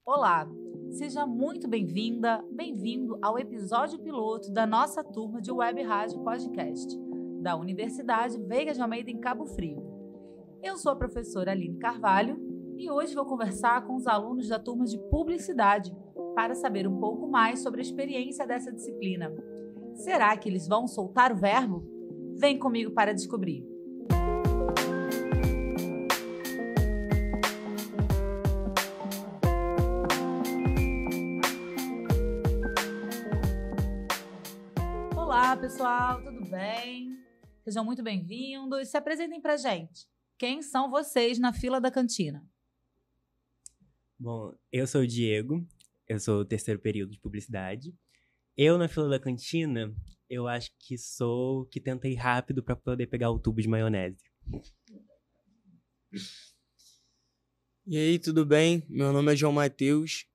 Olá, seja muito bem-vinda, bem-vindo ao episódio piloto da nossa turma de Web Rádio Podcast, da Universidade Veiga de Almeida em Cabo Frio. Eu sou a professora Aline Carvalho e hoje vou conversar com os alunos da turma de Publicidade para saber um pouco mais sobre a experiência dessa disciplina. Será que eles vão soltar o verbo? Vem comigo para descobrir. Olá, pessoal, tudo bem? Sejam muito bem-vindos e se apresentem pra gente. Quem são vocês na fila da cantina? Bom, eu sou o Diego, eu sou o terceiro período de publicidade. Eu, na fila da cantina, eu acho que sou o que tenta ir rápido para poder pegar o tubo de maionese. E aí, tudo bem? Meu nome é João Matheus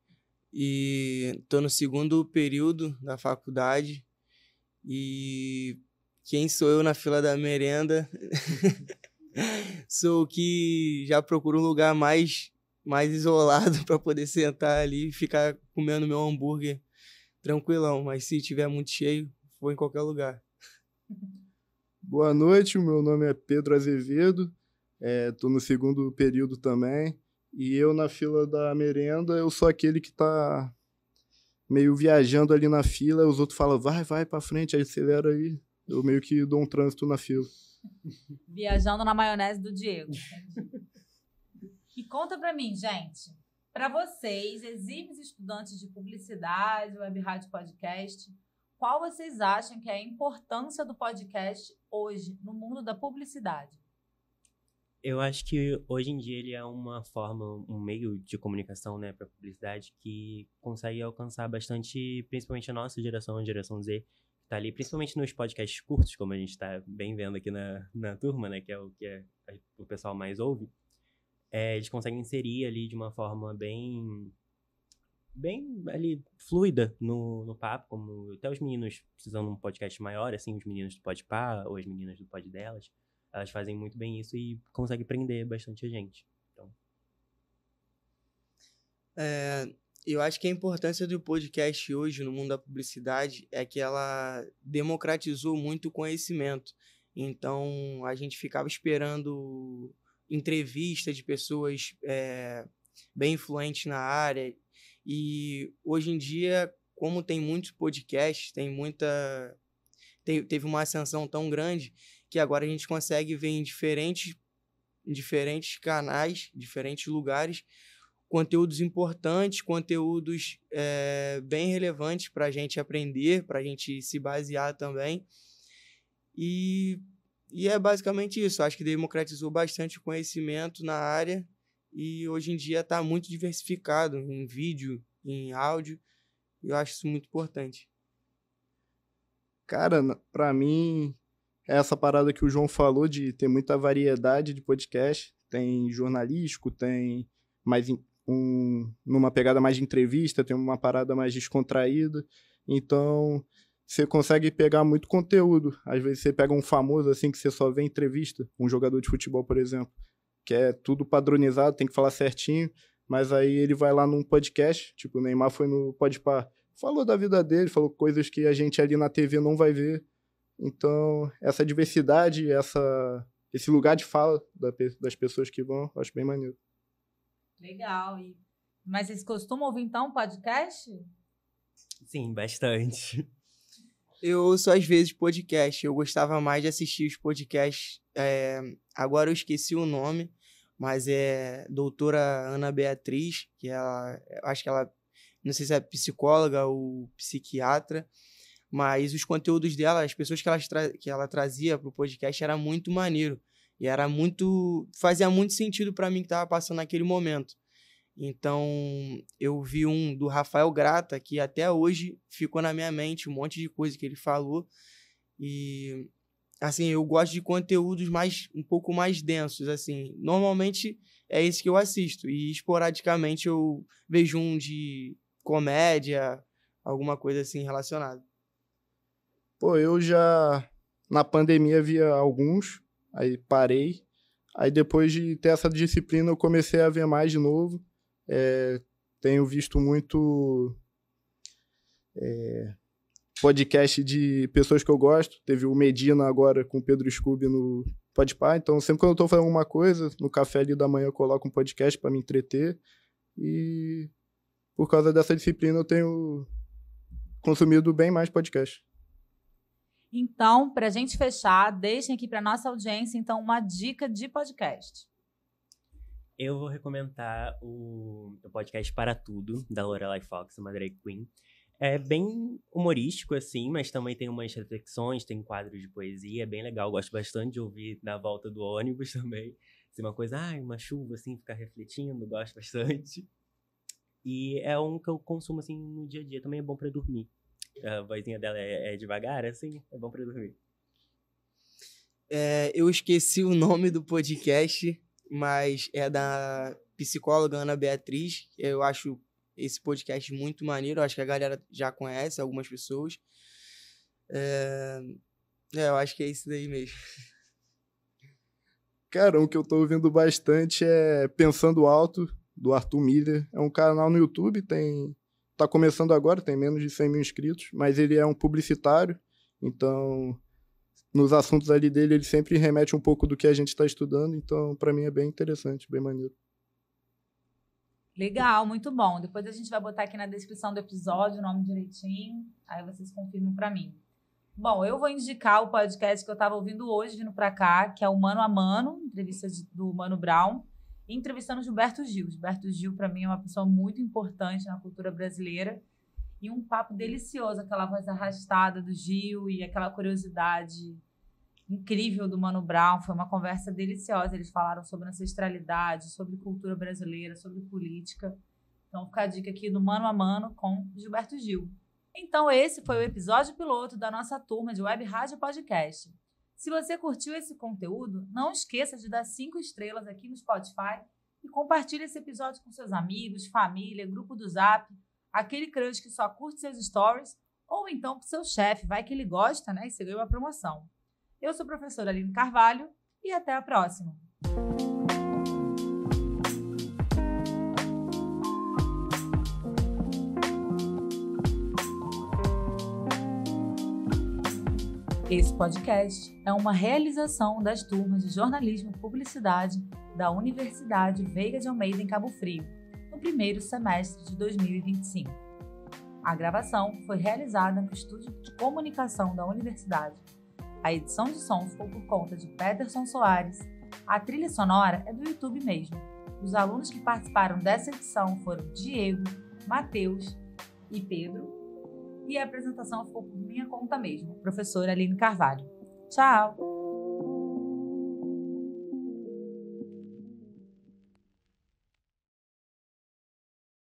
e estou no segundo período da faculdade. E quem sou eu na fila da merenda? Sou o que já procura um lugar mais isolado para poder sentar ali e ficar comendo meu hambúrguer tranquilão. Mas se tiver muito cheio, vou em qualquer lugar. Boa noite, o meu nome é Pedro Azevedo, estou no segundo período também. E eu na fila da merenda, eu sou aquele que está meio viajando ali na fila, os outros falam, vai pra frente, aí acelera aí. Eu meio que dou um trânsito na fila. Viajando na maionese do Diego. E conta pra mim, gente, pra vocês, exímios estudantes de publicidade, web rádio podcast, qual vocês acham que é a importância do podcast hoje no mundo da publicidade? Eu acho que hoje em dia ele é uma forma, um meio de comunicação, né, para publicidade que consegue alcançar bastante, principalmente a nossa geração, a geração Z, que tá ali, principalmente nos podcasts curtos, como a gente tá bem vendo aqui na turma, né, que é o que o pessoal mais ouve. Eles conseguem inserir ali de uma forma bem ali fluida no papo, como até os meninos precisam de um podcast maior, assim, os meninos do Podpah ou as meninas do Pod Delas. Elas fazem muito bem isso e conseguem prender bastante a gente. Então. Eu acho que a importância do podcast hoje no mundo da publicidade é que ela democratizou muito o conhecimento. Então, a gente ficava esperando entrevista de pessoas bem influentes na área. E hoje em dia, como tem muitos podcasts, teve uma ascensão tão grande que agora a gente consegue ver em diferentes canais, diferentes lugares, conteúdos importantes, conteúdos bem relevantes para a gente aprender, para a gente se basear também. E é basicamente isso. Acho que democratizou bastante o conhecimento na área e hoje em dia está muito diversificado em vídeo, em áudio. E eu acho isso muito importante. Cara, pra mim, essa parada que o João falou de ter muita variedade de podcast, tem jornalístico, tem mais numa pegada mais de entrevista, tem uma parada mais descontraída, então você consegue pegar muito conteúdo. Às vezes você pega um famoso assim que você só vê entrevista, um jogador de futebol, por exemplo, que é tudo padronizado, tem que falar certinho, mas aí ele vai lá num podcast, tipo o Neymar foi no Podpah, falou da vida dele, falou coisas que a gente ali na TV não vai ver. Então, essa diversidade, esse lugar de fala das pessoas que vão, eu acho bem maneiro. Legal. Mas vocês costumam ouvir, então, podcast? Sim, bastante. Eu ouço, às vezes, podcast. Eu gostava mais de assistir os podcasts. Agora eu esqueci o nome, mas é doutora Ana Beatriz, que acho que ela, não sei se é psicóloga ou psiquiatra, mas os conteúdos dela, as pessoas que ela trazia para o podcast era muito maneiro. E fazia muito sentido para mim que estava passando naquele momento. Então, eu vi um do Rafael Grata, que até hoje ficou na minha mente, um monte de coisa que ele falou. E, assim, eu gosto de conteúdos um pouco mais densos, assim. Normalmente é esse que eu assisto. E, esporadicamente, eu vejo um de comédia, alguma coisa assim relacionada. Pô, eu já, na pandemia, via alguns, aí parei. Aí depois de ter essa disciplina, eu comecei a ver mais de novo. tenho visto muito podcast de pessoas que eu gosto. Teve o Medina agora com o Pedro Scooby no Podpah. Então, sempre quando eu tô fazendo alguma coisa, no café ali da manhã eu coloco um podcast para me entreter. E por causa dessa disciplina eu tenho consumido bem mais podcast. Então, para a gente fechar, deixem aqui para nossa audiência, então, uma dica de podcast. Eu vou recomendar o podcast Para Tudo, da Lorelai Fox, uma drag queen. É bem humorístico, assim, mas também tem umas reflexões, tem quadros de poesia, é bem legal. Gosto bastante de ouvir na volta do ônibus também. Se uma coisa, uma chuva, assim, ficar refletindo, gosto bastante. E é um que eu consumo, assim, no dia a dia. Também é bom para dormir. A vozinha dela é devagar, assim, é bom para dormir. Eu esqueci o nome do podcast, mas é da psicóloga Ana Beatriz. Eu acho esse podcast muito maneiro. Eu acho que a galera já conhece, algumas pessoas. Eu acho que é isso daí mesmo. Cara, um que eu tô ouvindo bastante é Pensando Alto, do Arthur Miller. É um canal no YouTube, tá começando agora, tem menos de 100 mil inscritos, mas ele é um publicitário, então nos assuntos ali dele ele sempre remete um pouco do que a gente está estudando, então para mim é bem interessante, bem maneiro. Legal, muito bom. Depois a gente vai botar aqui na descrição do episódio o nome direitinho, aí vocês confirmam para mim. Bom, eu vou indicar o podcast que eu estava ouvindo hoje, vindo para cá, que é o Mano a Mano, entrevista do Mano Brown, entrevistando Gilberto Gil. Gilberto Gil, para mim, é uma pessoa muito importante na cultura brasileira. E um papo delicioso, aquela voz arrastada do Gil e aquela curiosidade incrível do Mano Brown. Foi uma conversa deliciosa. Eles falaram sobre ancestralidade, sobre cultura brasileira, sobre política. Então, fica a dica aqui do Mano a Mano com Gilberto Gil. Então, esse foi o episódio piloto da nossa turma de Web Rádio Podcast. Se você curtiu esse conteúdo, não esqueça de dar 5 estrelas aqui no Spotify e compartilhe esse episódio com seus amigos, família, grupo do Zap, aquele crush que só curte seus stories, ou então pro seu chefe, vai que ele gosta, né? E você ganhou a promoção. Eu sou a professora Aline Carvalho e até a próxima. Esse podcast é uma realização das turmas de Jornalismo e Publicidade da Universidade Veiga de Almeida, em Cabo Frio, no primeiro semestre de 2025. A gravação foi realizada no Estúdio de Comunicação da Universidade. A edição de som ficou por conta de Peterson Soares. A trilha sonora é do YouTube mesmo. Os alunos que participaram dessa edição foram Diego, Matheus e Pedro. E a apresentação ficou por minha conta mesmo, professora Aline Carvalho. Tchau!